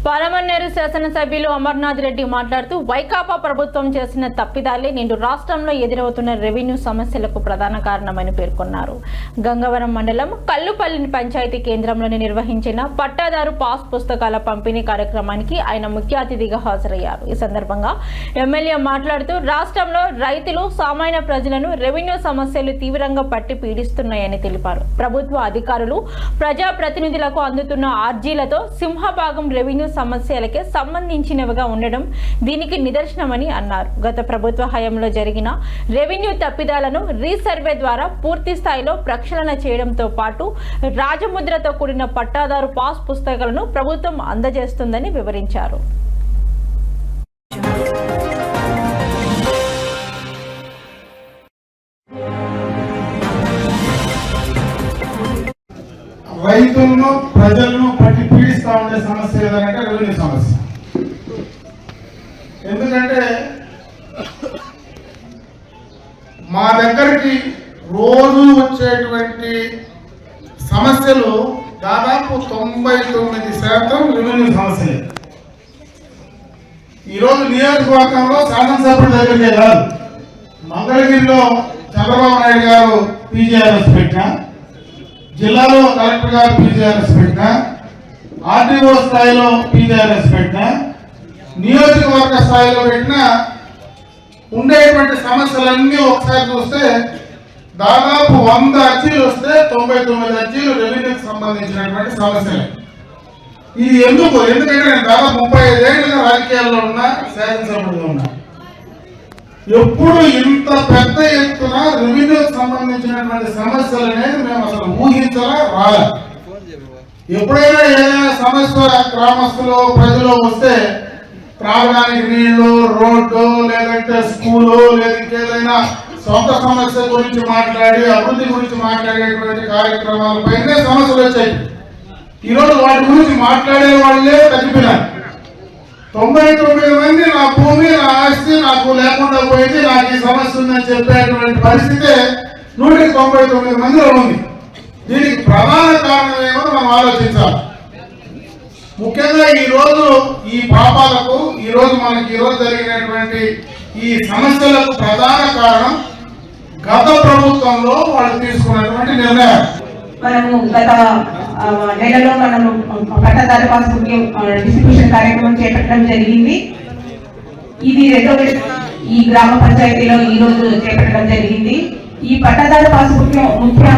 పాలమన్నేరు శాసనసభ్యులు అమర్నాథ్ రెడ్డి మాట్లాడుతూ వైకాపా ప్రభుత్వం చేసిన తప్పిదాలే నేడు రాష్ట్రంలో ఎదురవుతున్న రెవెన్యూ సమస్యలకు ప్రధాన కారణమని పేర్కొన్నారు. గంగవరం మండలం కల్లుపల్లి పంచాయతీ కేంద్రంలోని నిర్వహించిన పట్టాదారు పాస్ పుస్తకాల పంపిణీ కార్యక్రమానికి ఆయన ముఖ్య అతిథిగా హాజరయ్యారు. ఈ సందర్భంగా ఎమ్మెల్యే మాట్లాడుతూ రాష్ట్రంలో రైతులు సామాన్య ప్రజలను రెవెన్యూ సమస్యలు తీవ్రంగా పట్టి పీడిస్తున్నాయని తెలిపారు. ప్రభుత్వ అధికారులు ప్రజాప్రతినిధులకు అందుతున్న ఆర్జీలతో సింహభాగం రెవెన్యూ సమస్యలకే సంబంధించినవిగా ఉండడం దీనికి నిదర్శనమని అన్నారు. గత ప్రభుత్వ హయాంలో జరిగిన రెవెన్యూ తప్పిదాలను రీసర్వే ద్వారా పూర్తి స్థాయిలో ప్రక్షాళన చేయడంతో పాటు రాజముద్రతో కూడిన పట్టాదారు పాస్ పుస్తకాలను ప్రభుత్వం అందజేస్తుందని వివరించారు. రైతులను ప్రజలను పట్టి పీడిస్తా ఉండే సమస్య ఏదంటే రెవెన్యూ సమస్య. ఎందుకంటే మా దగ్గరికి రోజు వచ్చేటువంటి సమస్యలు దాదాపు 99% రెవెన్యూ సమస్యలే. ఈరోజు నియోజకవర్గంలో శాసనసభ్యుల దగ్గరికే కాదు, మంగళగిరిలో చంద్రబాబు నాయుడు గారు పీజీఆర్ఎస్ పెట్టినా, జిల్లాలో కలెక్టర్ గారు పీజీఆర్ఎస్ పెట్టినా, ఆర్టీఓ స్థాయిలో పీజీఆర్ఎస్ పెట్టినా, నియోజకవర్గ స్థాయిలో పెట్టినా ఉండేటువంటి సమస్యలన్నీ ఒకసారి చూస్తే దాదాపు 100 అర్జీలు వస్తే 99 అర్జీలు రెవెన్యూకి సంబంధించినటువంటి సమస్యలే. ఇది ఎందుకంటే నేను దాదాపు 35 ఏళ్ళుగా రాజకీయాల్లో ఉన్నా, శాసనసభ్యుడిగా ఉన్నా. ఎప్పుడు ఇంత పెద్ద ఎత్తున రెవెన్యూకి సంబంధించినటువంటి సమస్యలు అనేది మేము అసలు ఊహించలా రాలే. ఎప్పుడైనా ఏదైనా సమస్య గ్రామస్తులు ప్రజలు వస్తే త్రాగడానికి నీళ్లు, రోడ్డు, లేదంటే స్కూలు, లేదా ఇంకేదైనా సొంత సమస్య గురించి మాట్లాడి అభివృద్ధి గురించి మాట్లాడేటువంటి కార్యక్రమాలపైనే సమస్యలు వచ్చాయి. ఈరోజు వాటి గురించి మాట్లాడే వాళ్ళే తగ్గిపోయినారు. 99 మంది నా భూమి, నా ఆస్తి నాకు లేకుండా పోయింది, నాకు ఈ సమస్య ఉందని చెప్పేటువంటి పరిస్థితి 199 మందిలో ఉంది. దీనికి ప్రధాన కారణం ఏమో మనం ఆలోచించాలి. ముఖ్యంగా ఈరోజు ఈ పాపాలకు, ఈరోజు జరిగినటువంటి ఈ సమస్యలకు ప్రధాన కారణం గత ప్రభుత్వంలో వాళ్ళు తీసుకున్నటువంటి నిర్ణయం. మనము గత నెలలో మనము పట్టాదారు పాస్ బుక్ డిస్ట్రిబ్యూషన్ కార్యక్రమం చేపట్టడం జరిగింది. ఇది రెండవ ఈ గ్రామ పంచాయతీలో ఈ రోజు చేపట్టడం జరిగింది. ఈ పట్టాదారు పాస్ బుక్ ముఖ్య